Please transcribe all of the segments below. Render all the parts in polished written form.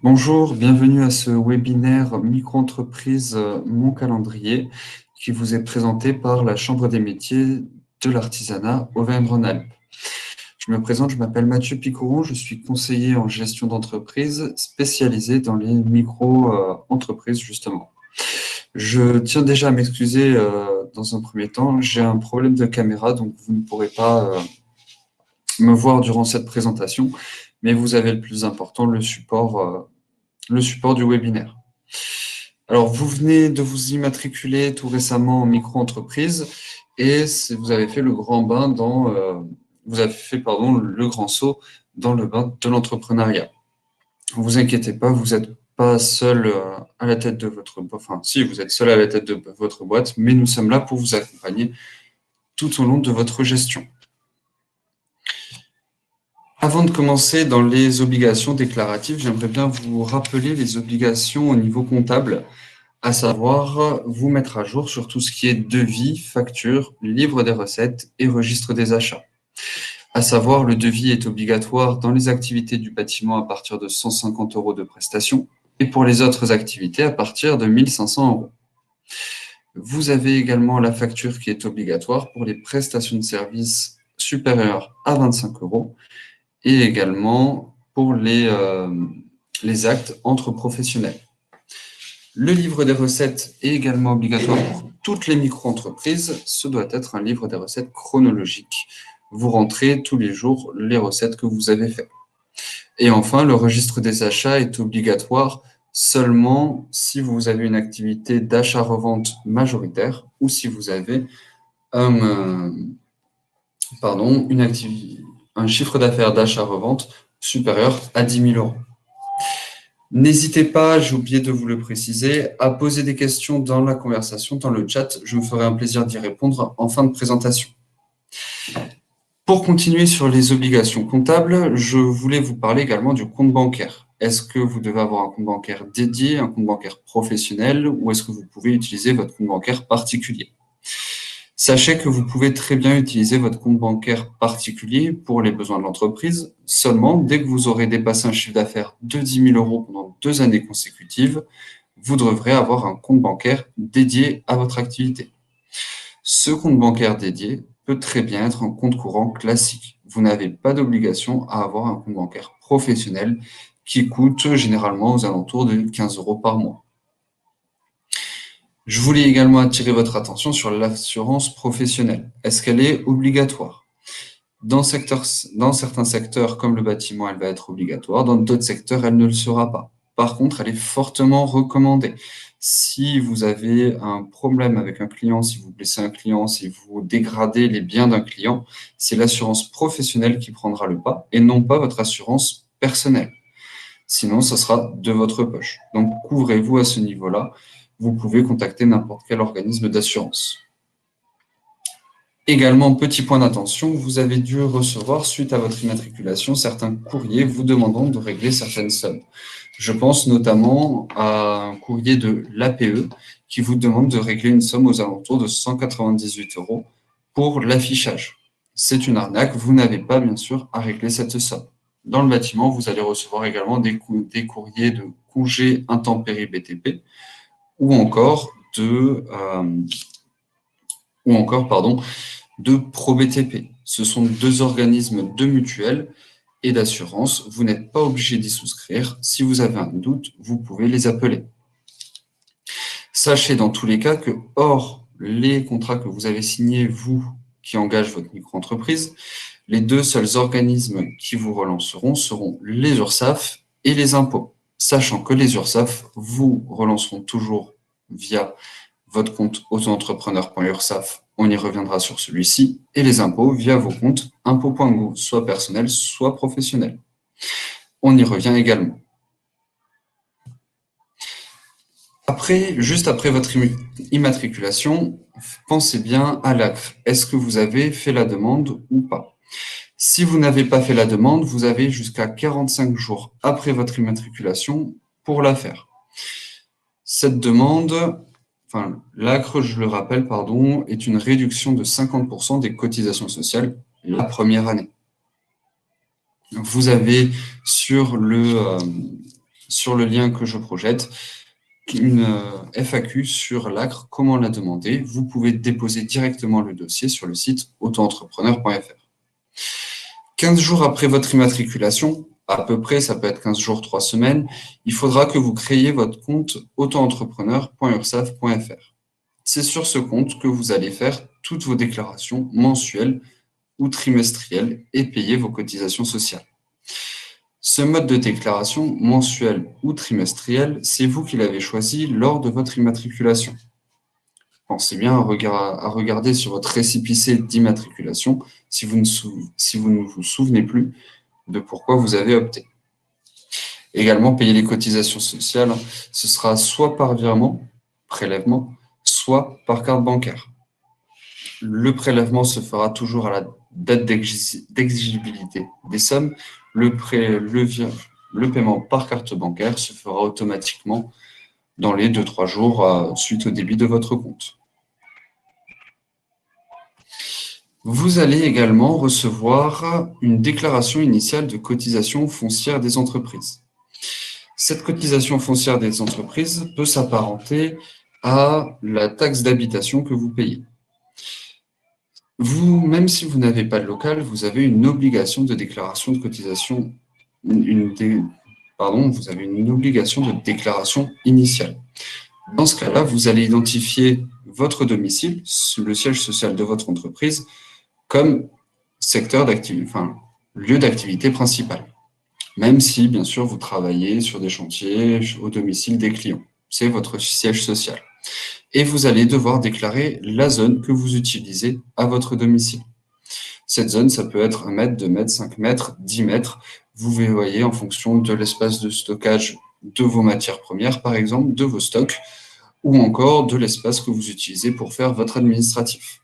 Bonjour, bienvenue à ce webinaire Micro-entreprise Mon calendrier qui vous est présenté par la Chambre des métiers de l'artisanat Auvergne-Rhône-Alpes. Je me présente, je m'appelle Mathieu Picouron, je suis conseiller en gestion d'entreprise spécialisé dans les micro-entreprises justement. Je tiens déjà à m'excuser dans un premier temps, j'ai un problème de caméra donc vous ne pourrez pas me voir durant cette présentation, mais vous avez le plus important, le support du webinaire. Alors, vous venez de vous immatriculer tout récemment en micro-entreprise et vous avez fait le grand bain vous avez fait, le grand saut dans le bain de l'entrepreneuriat. Ne vous inquiétez pas, vous n'êtes pas seul à la tête de si, vous êtes seul à la tête de votre boîte, mais nous sommes là pour vous accompagner tout au long de votre gestion. Avant de commencer dans les obligations déclaratives, j'aimerais bien vous rappeler les obligations au niveau comptable, à savoir vous mettre à jour sur tout ce qui est devis, facture, livre des recettes et registre des achats. À savoir, le devis est obligatoire dans les activités du bâtiment à partir de 150 € de prestation et pour les autres activités à partir de 1 500 €. Vous avez également la facture qui est obligatoire pour les prestations de services supérieures à 25 € et également pour les actes entre professionnels. Le livre des recettes est également obligatoire pour toutes les micro-entreprises. Ce doit être un livre des recettes chronologique. Vous rentrez tous les jours les recettes que vous avez faites. Et enfin, le registre des achats est obligatoire seulement si vous avez une activité d'achat-revente majoritaire ou si vous avez un chiffre d'affaires d'achat-revente supérieur à 10 000 €. N'hésitez pas, j'ai oublié de vous le préciser, à poser des questions dans la conversation, dans le chat. Je me ferai un plaisir d'y répondre en fin de présentation. Pour continuer sur les obligations comptables, je voulais vous parler également du compte bancaire. Est-ce que vous devez avoir un compte bancaire dédié, un compte bancaire professionnel, ou est-ce que vous pouvez utiliser votre compte bancaire particulier ? Sachez que vous pouvez très bien utiliser votre compte bancaire particulier pour les besoins de l'entreprise. Seulement, dès que vous aurez dépassé un chiffre d'affaires de 10 000 € pendant 2 années consécutives, vous devrez avoir un compte bancaire dédié à votre activité. Ce compte bancaire dédié peut très bien être un compte courant classique. Vous n'avez pas d'obligation à avoir un compte bancaire professionnel qui coûte généralement aux alentours de 15 € par mois. Je voulais également attirer votre attention sur l'assurance professionnelle. Est-ce qu'elle est obligatoire ? Dans certains secteurs, comme le bâtiment, elle va être obligatoire. Dans d'autres secteurs, elle ne le sera pas. Par contre, elle est fortement recommandée. Si vous avez un problème avec un client, si vous blessez un client, si vous dégradez les biens d'un client, c'est l'assurance professionnelle qui prendra le pas et non pas votre assurance personnelle. Sinon, ce sera de votre poche. Donc, couvrez-vous à ce niveau-là. Vous pouvez contacter n'importe quel organisme d'assurance. Également, petit point d'attention, vous avez dû recevoir, suite à votre immatriculation, certains courriers vous demandant de régler certaines sommes. Je pense notamment à un courrier de l'APE qui vous demande de régler une somme aux alentours de 198 € pour l'affichage. C'est une arnaque, vous n'avez pas bien sûr à régler cette somme. Dans le bâtiment, vous allez recevoir également des courriers de congés intempéries BTP ou encore de ProBTP. Ce sont 2 organismes de mutuelle et d'assurance. Vous n'êtes pas obligé d'y souscrire. Si vous avez un doute, vous pouvez les appeler. Sachez dans tous les cas que, hors les contrats que vous avez signés, vous, qui engagent votre micro-entreprise, les 2 seuls organismes qui vous relanceront seront les URSSAF et les impôts. Sachant que les URSSAF vous relanceront toujours via votre compte auto-entrepreneur.ursaf, on y reviendra sur celui-ci, et les impôts via vos comptes impôts.gouv, soit personnels, soit professionnels. On y revient également. Juste après votre immatriculation, pensez bien à l'ACRE. Est-ce que vous avez fait la demande ou pas ? Si vous n'avez pas fait la demande, vous avez jusqu'à 45 jours après votre immatriculation pour la faire. Cette demande, l'ACRE, je le rappelle, est une réduction de 50% des cotisations sociales la première année. Vous avez sur sur le lien que je projette, une FAQ sur l'ACRE, comment la demander. Vous pouvez déposer directement le dossier sur le site autoentrepreneur.fr. 15 jours après votre immatriculation, à peu près, ça peut être 15 jours, 3 semaines, il faudra que vous créiez votre compte autoentrepreneur.ursaf.fr. C'est sur ce compte que vous allez faire toutes vos déclarations mensuelles ou trimestrielles et payer vos cotisations sociales. Ce mode de déclaration mensuel ou trimestriel, c'est vous qui l'avez choisi lors de votre immatriculation. Pensez bien à regarder sur votre récépissé d'immatriculation si vous ne vous souvenez plus de pourquoi vous avez opté. Également, payer les cotisations sociales, ce sera soit par virement, prélèvement, soit par carte bancaire. Le prélèvement se fera toujours à la date d'exigibilité des sommes. Le paiement par carte bancaire se fera automatiquement dans les 2-3 jours suite au débit de votre compte. Vous allez également recevoir une déclaration initiale de cotisation foncière des entreprises. Cette cotisation foncière des entreprises peut s'apparenter à la taxe d'habitation que vous payez. Vous, même si vous n'avez pas de local, vous avez une obligation de déclaration de cotisation, vous avez une obligation de déclaration initiale. Dans ce cas-là, vous allez identifier votre domicile, le siège social de votre entreprise, comme secteur d'activité, lieu d'activité principal. Même si, bien sûr, vous travaillez sur des chantiers au domicile des clients. C'est votre siège social. Et vous allez devoir déclarer la zone que vous utilisez à votre domicile. Cette zone, ça peut être 1 mètre, 2 mètres, 5 mètres, 10 mètres. Vous voyez en fonction de l'espace de stockage de vos matières premières, par exemple, de vos stocks, ou encore de l'espace que vous utilisez pour faire votre administratif.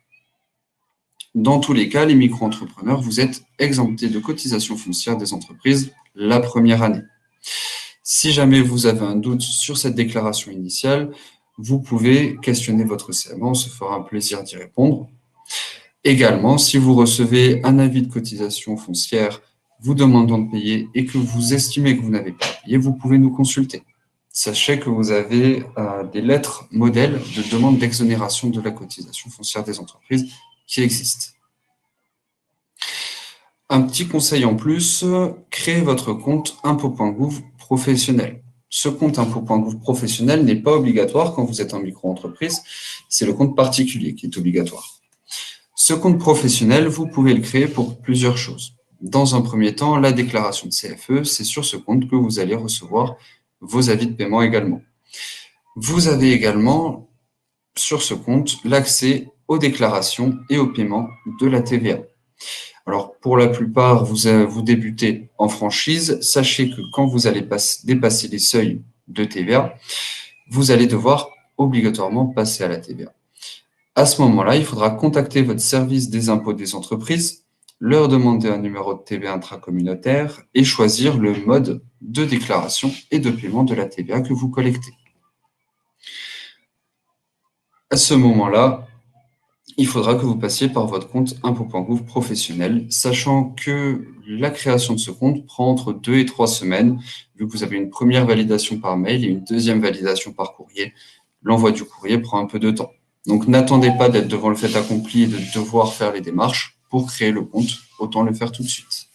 Dans tous les cas, les micro-entrepreneurs, vous êtes exemptés de cotisation foncière des entreprises la première année. Si jamais vous avez un doute sur cette déclaration initiale, vous pouvez questionner votre CMA, on se fera un plaisir d'y répondre. Également, si vous recevez un avis de cotisation foncière vous demandant de payer et que vous estimez que vous n'avez pas payé, vous pouvez nous consulter. Sachez que vous avez des lettres modèles de demande d'exonération de la cotisation foncière des entreprises qui existent. Un petit conseil en plus, créez votre compte impôt.gouv professionnel. Ce compte impôt.gouv professionnel n'est pas obligatoire quand vous êtes en micro-entreprise, c'est le compte particulier qui est obligatoire. Ce compte professionnel, vous pouvez le créer pour plusieurs choses. Dans un premier temps, la déclaration de CFE, c'est sur ce compte que vous allez recevoir vos avis de paiement également. Vous avez également, sur ce compte, l'accès aux déclarations et au paiement de la TVA. Alors, pour la plupart, vous débutez en franchise. Sachez que quand vous allez dépasser les seuils de TVA, vous allez devoir obligatoirement passer à la TVA. À ce moment-là, il faudra contacter votre service des impôts des entreprises, leur demander un numéro de TVA intracommunautaire et choisir le mode de déclaration et de paiement de la TVA que vous collectez. À ce moment-là, il faudra que vous passiez par votre compte impôt.gouv professionnel, sachant que la création de ce compte prend entre 2 et 3 semaines, vu que vous avez une première validation par mail et une deuxième validation par courrier. L'envoi du courrier prend un peu de temps. Donc, n'attendez pas d'être devant le fait accompli et de devoir faire les démarches pour créer le compte. Autant le faire tout de suite.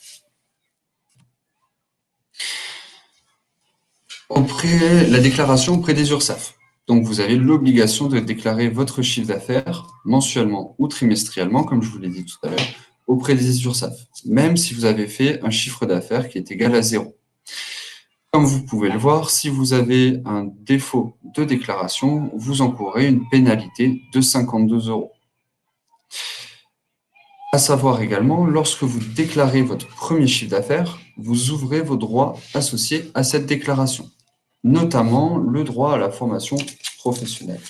La déclaration auprès des URSSAF. Donc, vous avez l'obligation de déclarer votre chiffre d'affaires mensuellement ou trimestriellement, comme je vous l'ai dit tout à l'heure, auprès des URSSAF, même si vous avez fait un chiffre d'affaires qui est égal à 0. Comme vous pouvez le voir, si vous avez un défaut de déclaration, vous encourez une pénalité de 52 €. À savoir également, lorsque vous déclarez votre premier chiffre d'affaires, vous ouvrez vos droits associés à cette déclaration, notamment le droit à la formation professionnelle.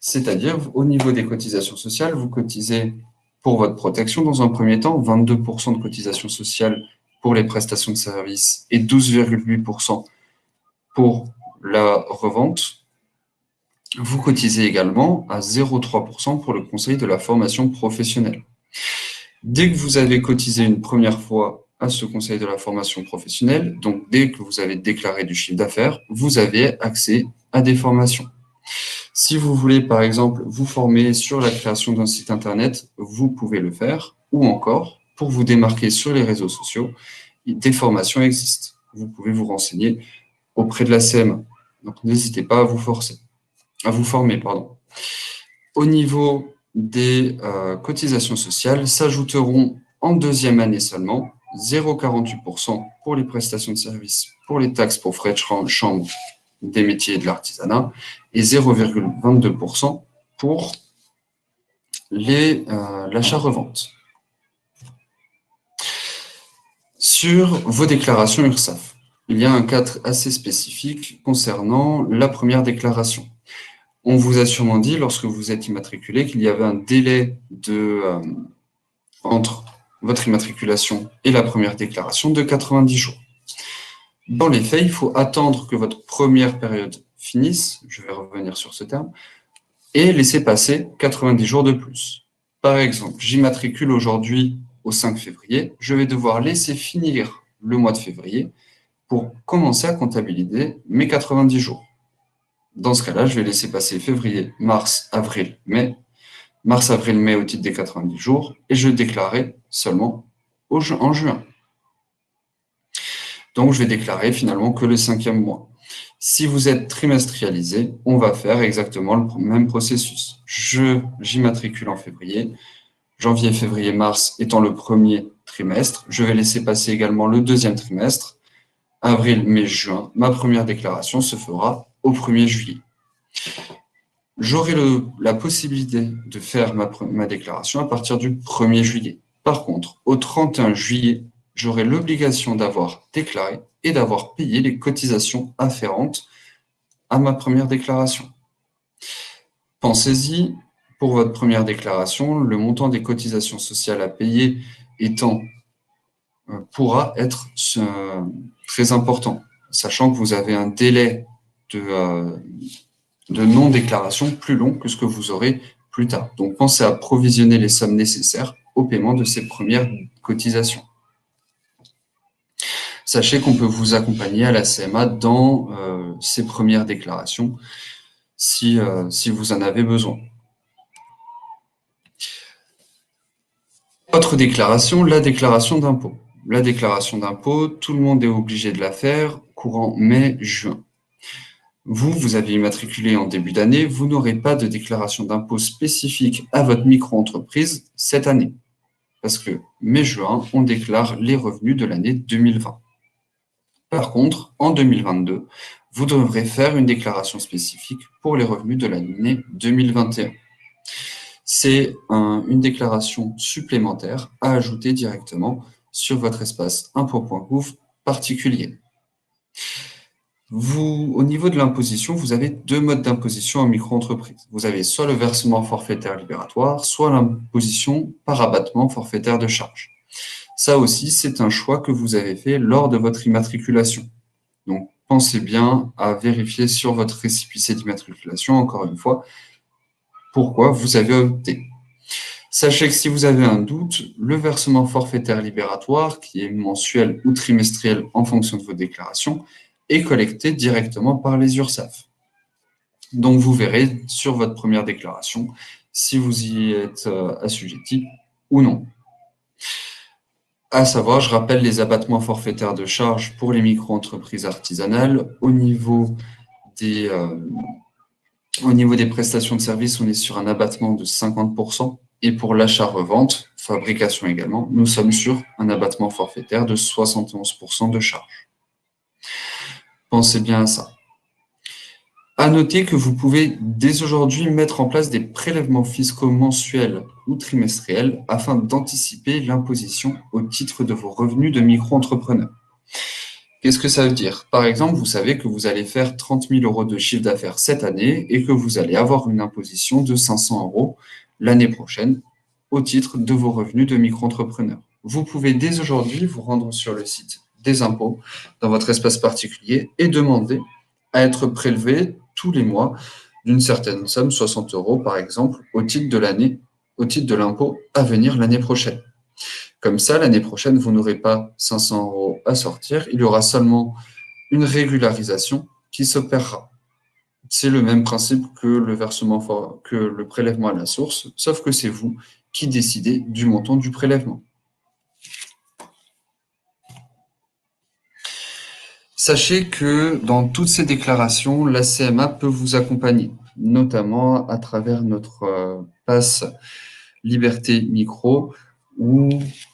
C'est-à-dire, au niveau des cotisations sociales, vous cotisez pour votre protection dans un premier temps, 22% de cotisations sociales pour les prestations de services et 12,8% pour la revente. Vous cotisez également à 0,3% pour le conseil de la formation professionnelle. Dès que vous avez cotisé une première fois à ce conseil de la formation professionnelle. Donc, dès que vous avez déclaré du chiffre d'affaires, vous avez accès à des formations. Si vous voulez, par exemple, vous former sur la création d'un site Internet, vous pouvez le faire. Ou encore, pour vous démarquer sur les réseaux sociaux, des formations existent. Vous pouvez vous renseigner auprès de la CMA. Donc, n'hésitez pas à vous former. Au niveau des cotisations sociales, s'ajouteront en deuxième année seulement 0,48% pour les prestations de services, pour les taxes pour frais de chambre des métiers et de l'artisanat, et 0,22% pour l'achat-revente. Sur vos déclarations URSSAF, il y a un cadre assez spécifique concernant la première déclaration. On vous a sûrement dit, lorsque vous êtes immatriculé, qu'il y avait un délai entre votre immatriculation et la première déclaration de 90 jours. Dans les faits, il faut attendre que votre première période finisse, je vais revenir sur ce terme, et laisser passer 90 jours de plus. Par exemple, j'immatricule aujourd'hui au 5 février, je vais devoir laisser finir le mois de février pour commencer à comptabiliser mes 90 jours. Dans ce cas-là, je vais laisser passer février, mars, avril, mai, mars, avril, mai au titre des 90 jours, et je déclarerai seulement en juin. Donc, je vais déclarer finalement que le 5e mois. Si vous êtes trimestrialisé, on va faire exactement le même processus. J'immatricule en février, janvier, février, mars étant le premier trimestre. Je vais laisser passer également le deuxième trimestre, avril, mai, juin. Ma première déclaration se fera au 1er juillet. J'aurai la possibilité de faire ma déclaration à partir du 1er juillet. Par contre, au 31 juillet, j'aurai l'obligation d'avoir déclaré et d'avoir payé les cotisations afférentes à ma première déclaration. Pensez-y, pour votre première déclaration, le montant des cotisations sociales à payer pourra être très important, sachant que vous avez un délai de non-déclaration plus long que ce que vous aurez plus tard. Donc, pensez à provisionner les sommes nécessaires au paiement de ces premières cotisations. Sachez qu'on peut vous accompagner à la CMA dans ces premières déclarations si vous en avez besoin. Autre déclaration, la déclaration d'impôt. La déclaration d'impôt, tout le monde est obligé de la faire courant mai-juin. Vous avez immatriculé en début d'année, vous n'aurez pas de déclaration d'impôt spécifique à votre micro-entreprise cette année. Parce que mai-juin, on déclare les revenus de l'année 2020. Par contre, en 2022, vous devrez faire une déclaration spécifique pour les revenus de l'année 2021. C'est une déclaration supplémentaire à ajouter directement sur votre espace impôt.gouv particulier. Au niveau de l'imposition, vous avez deux modes d'imposition en micro-entreprise. Vous avez soit le versement forfaitaire libératoire, soit l'imposition par abattement forfaitaire de charges. Ça aussi, c'est un choix que vous avez fait lors de votre immatriculation. Donc, pensez bien à vérifier sur votre récépissé d'immatriculation, encore une fois, pourquoi vous avez opté. Sachez que si vous avez un doute, le versement forfaitaire libératoire, qui est mensuel ou trimestriel en fonction de vos déclarations, est collecté directement par les URSSAF. Donc, vous verrez sur votre première déclaration si vous y êtes assujetti ou non. À savoir, je rappelle les abattements forfaitaires de charges pour les micro-entreprises artisanales. Au niveau des prestations de services, on est sur un abattement de 50%. Et pour l'achat-revente, fabrication également, nous sommes sur un abattement forfaitaire de 71% de charges. Pensez bien à ça. À noter que vous pouvez dès aujourd'hui mettre en place des prélèvements fiscaux mensuels ou trimestriels afin d'anticiper l'imposition au titre de vos revenus de micro-entrepreneurs. Qu'est-ce que ça veut dire? Par exemple, vous savez que vous allez faire 30 000 € de chiffre d'affaires cette année et que vous allez avoir une imposition de 500 € l'année prochaine au titre de vos revenus de micro-entrepreneur. Vous pouvez dès aujourd'hui vous rendre sur le site des impôts dans votre espace particulier et demander à être prélevé tous les mois d'une certaine somme, 60 € par exemple, au titre de l'impôt à venir l'année prochaine. Comme ça, l'année prochaine, vous n'aurez pas 500 € à sortir, il y aura seulement une régularisation qui s'opérera. C'est le même principe que le versement, que le prélèvement à la source, sauf que c'est vous qui décidez du montant du prélèvement. Sachez que dans toutes ces déclarations, la CMA peut vous accompagner, notamment à travers notre pass Liberté Micro,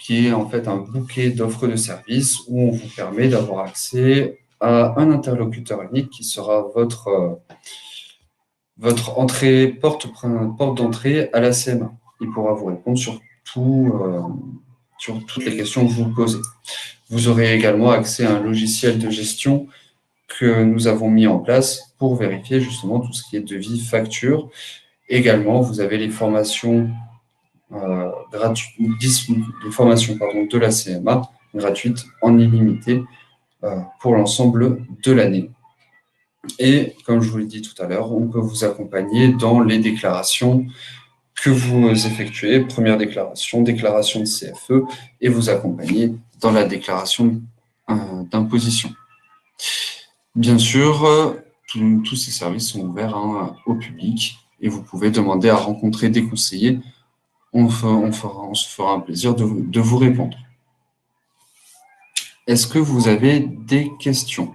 qui est en fait un bouquet d'offres de services où on vous permet d'avoir accès à un interlocuteur unique qui sera votre entrée, porte d'entrée à la CMA. Il pourra vous répondre sur toutes les questions que vous posez. Vous aurez également accès à un logiciel de gestion que nous avons mis en place pour vérifier justement tout ce qui est devis, facture. Également, vous avez les formations gratuites, les formations de la CMA gratuites en illimité pour l'ensemble de l'année. Et comme je vous l'ai dit tout à l'heure, on peut vous accompagner dans les déclarations que vous effectuez, première déclaration, déclaration de CFE, et vous accompagner dans la déclaration d'imposition. Bien sûr, tous ces services sont ouverts au public et vous pouvez demander à rencontrer des conseillers. On se fera un plaisir de vous répondre. Est-ce que vous avez des questions ?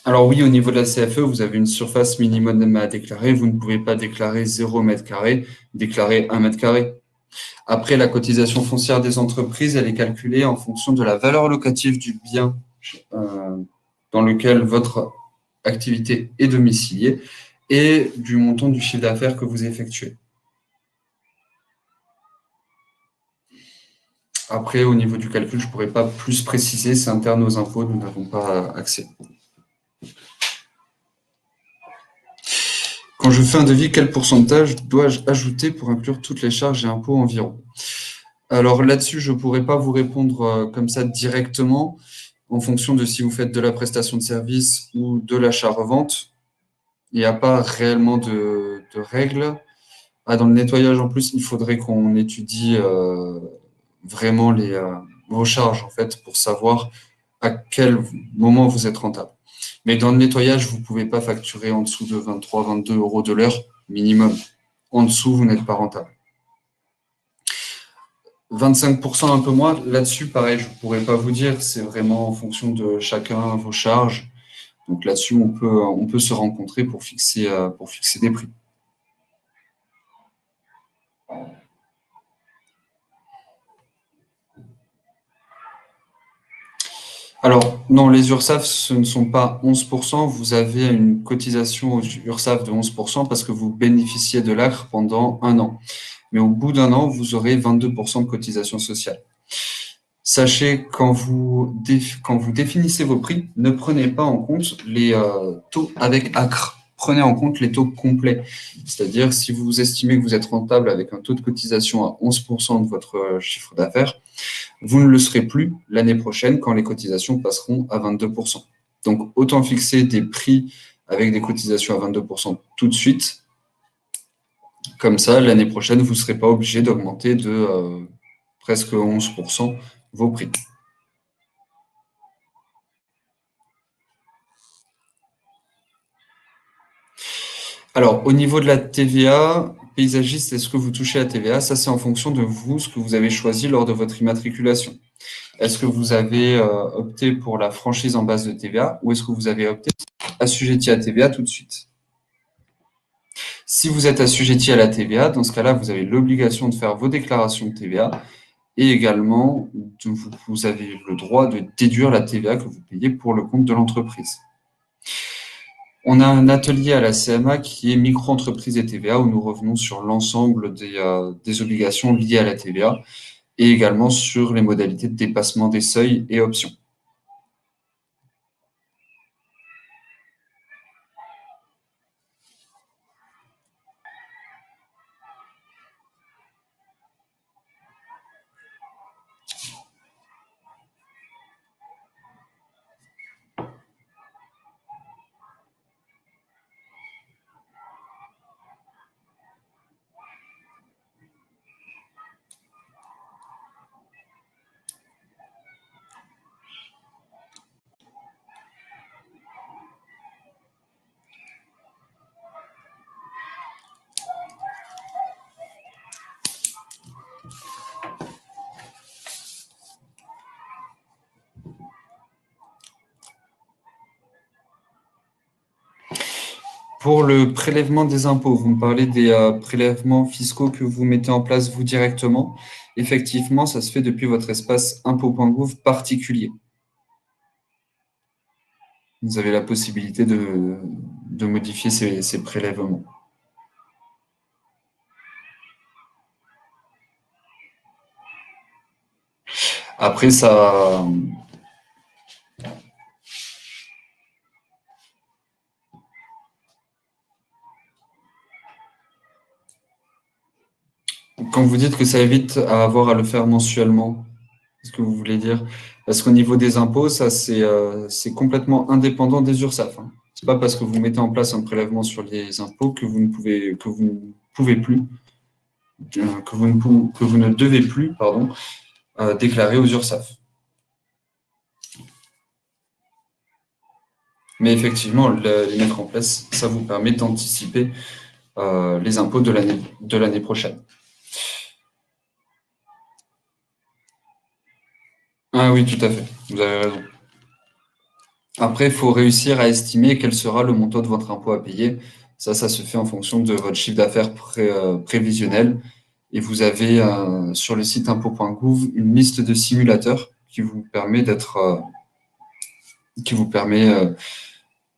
Alors oui, au niveau de la CFE, vous avez une surface minimum à déclarer. Vous ne pouvez pas déclarer 0 mètre carré, déclarer 1 mètre carré. Après, la cotisation foncière des entreprises, elle est calculée en fonction de la valeur locative du bien dans lequel votre activité est domiciliée et du montant du chiffre d'affaires que vous effectuez. Après, au niveau du calcul, je ne pourrais pas plus préciser, c'est interne aux impôts, nous n'avons pas accès. Quand je fais un devis, quel pourcentage dois-je ajouter pour inclure toutes les charges et impôts environ? Alors là-dessus, je ne pourrais pas vous répondre comme ça directement, en fonction de si vous faites de la prestation de service ou de l'achat-revente. Il n'y a pas réellement de règles. Dans le nettoyage, en plus, il faudrait qu'on étudie vraiment vos charges, en fait, pour savoir à quel moment vous êtes rentable. Mais dans le nettoyage, vous ne pouvez pas facturer en dessous de 23, 22 € de l'heure minimum. En dessous, vous n'êtes pas rentable. 25%, un peu moins. Là-dessus, pareil, je ne pourrais pas vous dire. C'est vraiment en fonction de chacun, vos charges. Donc là-dessus, on peut se rencontrer pour fixer des prix. Alors, non, les URSSAF, ce ne sont pas 11%. Vous avez une cotisation aux URSSAF de 11% parce que vous bénéficiez de l'ACRE pendant 1 an. Mais au bout d'1 an, vous aurez 22% de cotisation sociale. Sachez, quand vous définissez vos prix, ne prenez pas en compte les taux avec ACRE. Prenez en compte les taux complets. C'est-à-dire, si vous estimez que vous êtes rentable avec un taux de cotisation à 11% de votre chiffre d'affaires, vous ne le serez plus l'année prochaine quand les cotisations passeront à 22%. Donc, autant fixer des prix avec des cotisations à 22% tout de suite. Comme ça, l'année prochaine, vous ne serez pas obligé d'augmenter de presque 11% vos prix. Alors, au niveau de la TVA, paysagiste, est-ce que vous touchez à TVA? Ça, c'est en fonction de vous, ce que vous avez choisi lors de votre immatriculation. Est-ce que vous avez opté pour la franchise en base de TVA ou est-ce que vous avez opté assujetti à TVA tout de suite? Si vous êtes assujetti à la TVA, dans ce cas-là, vous avez l'obligation de faire vos déclarations de TVA et également, vous avez le droit de déduire la TVA que vous payez pour le compte de l'entreprise. On a un atelier à la CMA qui est micro-entreprise et TVA où nous revenons sur l'ensemble des obligations liées à la TVA et également sur les modalités de dépassement des seuils et options. Pour le prélèvement des impôts, vous me parlez des prélèvements fiscaux que vous mettez en place vous directement. Effectivement, ça se fait depuis votre espace impôts.gouv particulier. Vous avez la possibilité de modifier ces prélèvements. Après, ça, quand vous dites que ça évite à avoir à le faire mensuellement, c'est ce que vous voulez dire? Parce qu'au niveau des impôts, ça, c'est complètement indépendant des URSSAF, hein. C'est pas parce que vous mettez en place un prélèvement sur les impôts que vous ne pouvez plus, que vous ne devez plus, pardon, déclarer aux URSSAF. Mais effectivement, les mettre en place, ça vous permet d'anticiper les impôts de l'année prochaine. Ah oui, tout à fait, vous avez raison. Après, il faut réussir à estimer quel sera le montant de votre impôt à payer. Ça se fait en fonction de votre chiffre d'affaires prévisionnel. Et vous avez sur le site impôt.gouv une liste de simulateurs qui vous permet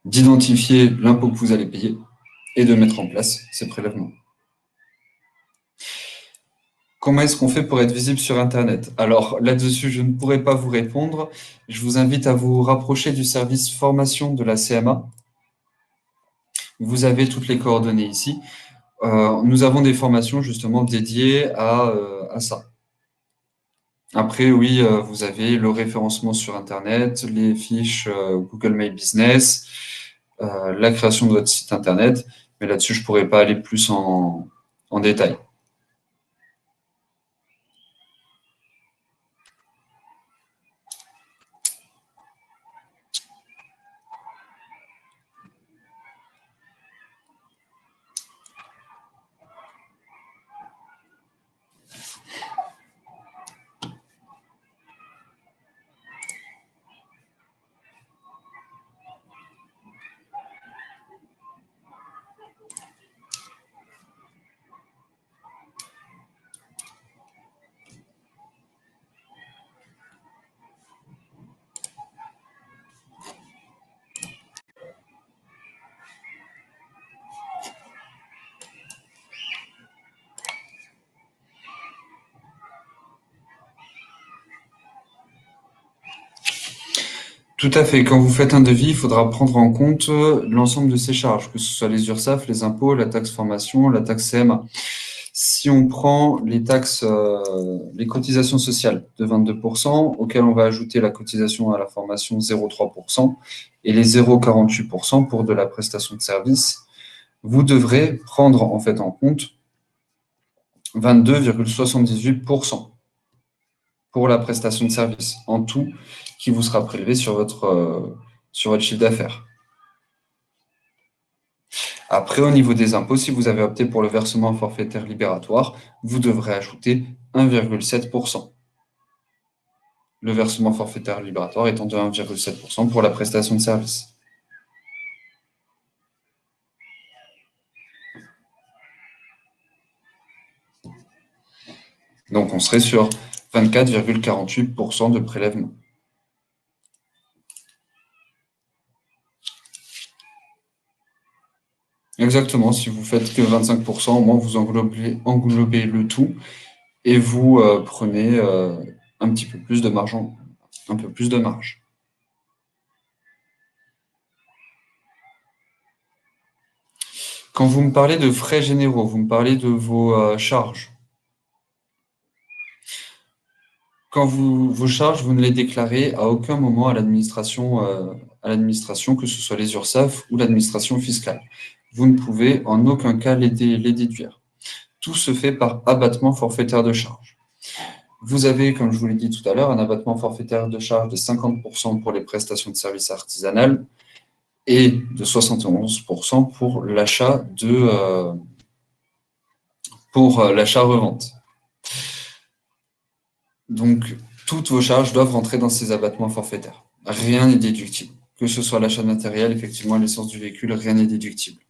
d'identifier l'impôt que vous allez payer et de mettre en place ces prélèvements. Comment est-ce qu'on fait pour être visible sur Internet? Alors là-dessus, je ne pourrais pas vous répondre. Je vous invite à vous rapprocher du service formation de la CMA. Vous avez toutes les coordonnées ici. Nous avons des formations justement dédiées à ça. Après, oui, vous avez le référencement sur Internet, les fiches Google My Business, la création de votre site Internet. Mais là-dessus, je ne pourrais pas aller plus en détail. Tout à fait. Quand vous faites un devis, il faudra prendre en compte l'ensemble de ces charges, que ce soit les URSSAF, les impôts, la taxe formation, la taxe CMA. Si on prend les taxes, les cotisations sociales de 22%, auxquelles on va ajouter la cotisation à la formation 0,3% et les 0,48% pour de la prestation de service, vous devrez prendre en fait en compte 22,78% pour la prestation de service en tout qui vous sera prélevé sur votre chiffre d'affaires. Après, au niveau des impôts, si vous avez opté pour le versement forfaitaire libératoire, vous devrez ajouter 1,7%. Le versement forfaitaire libératoire étant de 1,7% pour la prestation de service. Donc, on serait sur 24,48% de prélèvement. Exactement, si vous faites que 25%, au moins vous englobez le tout et vous prenez un petit peu plus de marge, un peu plus de marge. Quand vous me parlez de frais généraux, vous me parlez de vos charges. Quand vos charges, vous ne les déclarez à aucun moment à l'administration, que ce soit les URSSAF ou l'administration fiscale. Vous ne pouvez en aucun cas les déduire. Tout se fait par abattement forfaitaire de charges. Vous avez, comme je vous l'ai dit tout à l'heure, un abattement forfaitaire de charges de 50% pour les prestations de services artisanales et de 71% pour l'achat-revente. Donc, toutes vos charges doivent rentrer dans ces abattements forfaitaires. Rien n'est déductible. Que ce soit l'achat de matériel, effectivement, l'essence du véhicule, rien n'est déductible.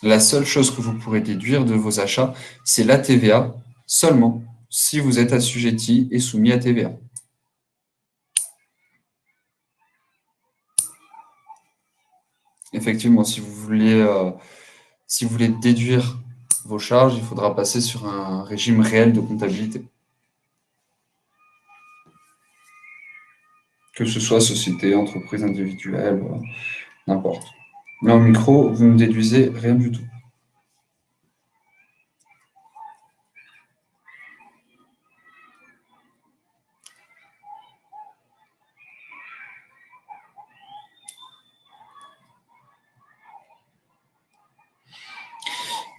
La seule chose que vous pourrez déduire de vos achats, c'est la TVA seulement si vous êtes assujetti et soumis à TVA. Effectivement, si vous voulez déduire vos charges, il faudra passer sur un régime réel de comptabilité. Que ce soit société, entreprise individuelle, n'importe. Mais en micro, vous ne déduisez rien du tout.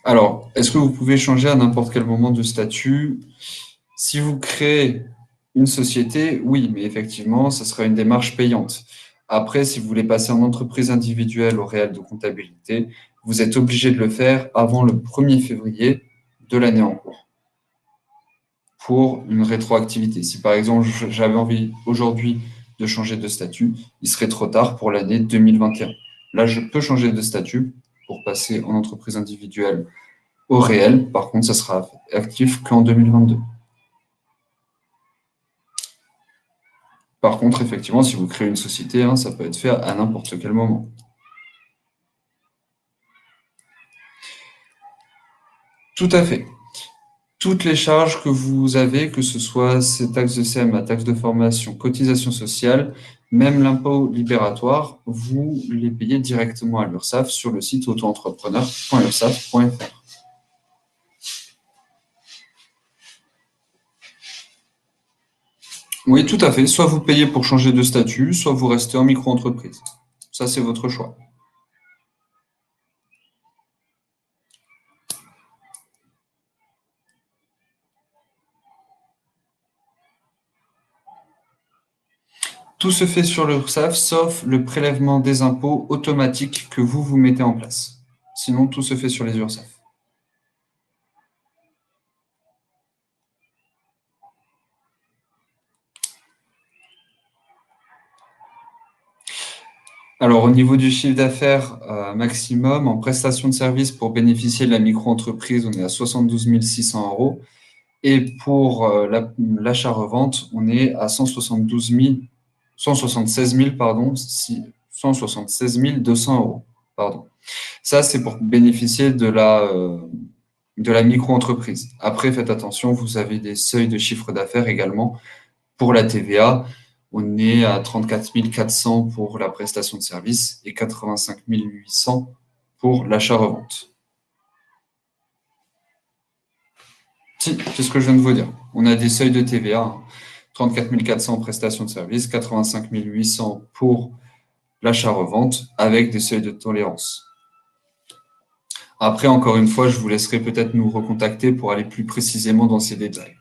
Alors, est-ce que vous pouvez changer à n'importe quel moment de statut? Si vous créez une société, oui, mais effectivement, ce sera une démarche payante. Après, si vous voulez passer en entreprise individuelle au réel de comptabilité, vous êtes obligé de le faire avant le 1er février de l'année en cours pour une rétroactivité. Si par exemple j'avais envie aujourd'hui de changer de statut, il serait trop tard pour l'année 2021. Là, je peux changer de statut pour passer en entreprise individuelle au réel. Par contre, ça sera actif qu'en 2022. Par contre, effectivement, si vous créez une société, hein, ça peut être fait à n'importe quel moment. Tout à fait. Toutes les charges que vous avez, que ce soit ces taxes de CMA, taxes de formation, cotisations sociales, même l'impôt libératoire, vous les payez directement à l'URSSAF sur le site autoentrepreneur.ursaf.fr. Oui, tout à fait. Soit vous payez pour changer de statut, soit vous restez en micro-entreprise. Ça, c'est votre choix. Tout se fait sur l'URSSAF, sauf le prélèvement des impôts automatique que vous mettez en place. Sinon, tout se fait sur les URSSAF. Alors, au niveau du chiffre d'affaires maximum, en prestation de service pour bénéficier de la micro-entreprise, on est à 72 600 euros. Et pour l'achat-revente, on est à 176 000, pardon, 176 200 euros. Pardon. Ça, c'est pour bénéficier de la micro-entreprise. Après, faites attention, vous avez des seuils de chiffre d'affaires également. Pour la TVA, on est à 34 400 pour la prestation de service et 85 800 pour l'achat-revente. Si, c'est ce que je viens de vous dire. On a des seuils de TVA, hein. 34 400 en prestation de service, 85 800 pour l'achat-revente, avec des seuils de tolérance. Après, encore une fois, je vous laisserai peut-être nous recontacter pour aller plus précisément dans ces détails.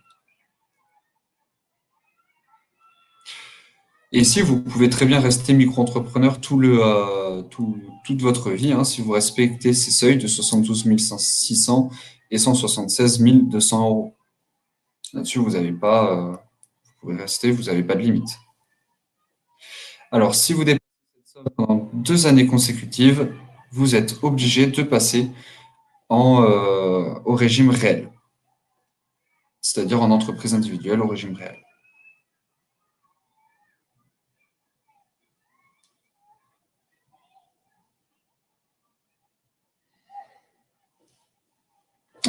Et si vous pouvez très bien rester micro-entrepreneur toute votre vie, hein, si vous respectez ces seuils de 72 600 et 176 200 euros. Là-dessus, vous n'avez pas, vous pouvez rester, vous n'avez pas de limite. Alors, si vous dépassez cette somme pendant 2 années consécutives, vous êtes obligé de passer au régime réel, c'est-à-dire en entreprise individuelle au régime réel.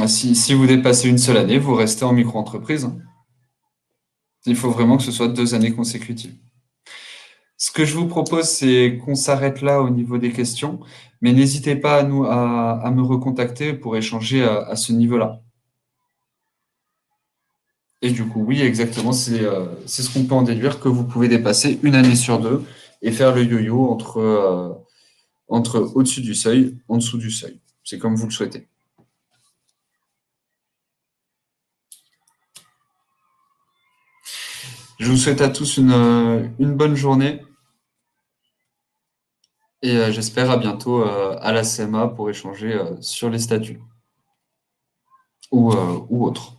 Si vous dépassez une seule année, vous restez en micro-entreprise, hein. Il faut vraiment que ce soit 2 années consécutives. Ce que je vous propose, c'est qu'on s'arrête là au niveau des questions, mais n'hésitez pas à me recontacter pour échanger à ce niveau-là. Et du coup, oui, exactement, c'est ce qu'on peut en déduire, que vous pouvez dépasser une année sur deux et faire le yo-yo entre au-dessus du seuil, en dessous du seuil. C'est comme vous le souhaitez. Je vous souhaite à tous une bonne journée et j'espère à bientôt à la CMA pour échanger sur les statuts ou autres.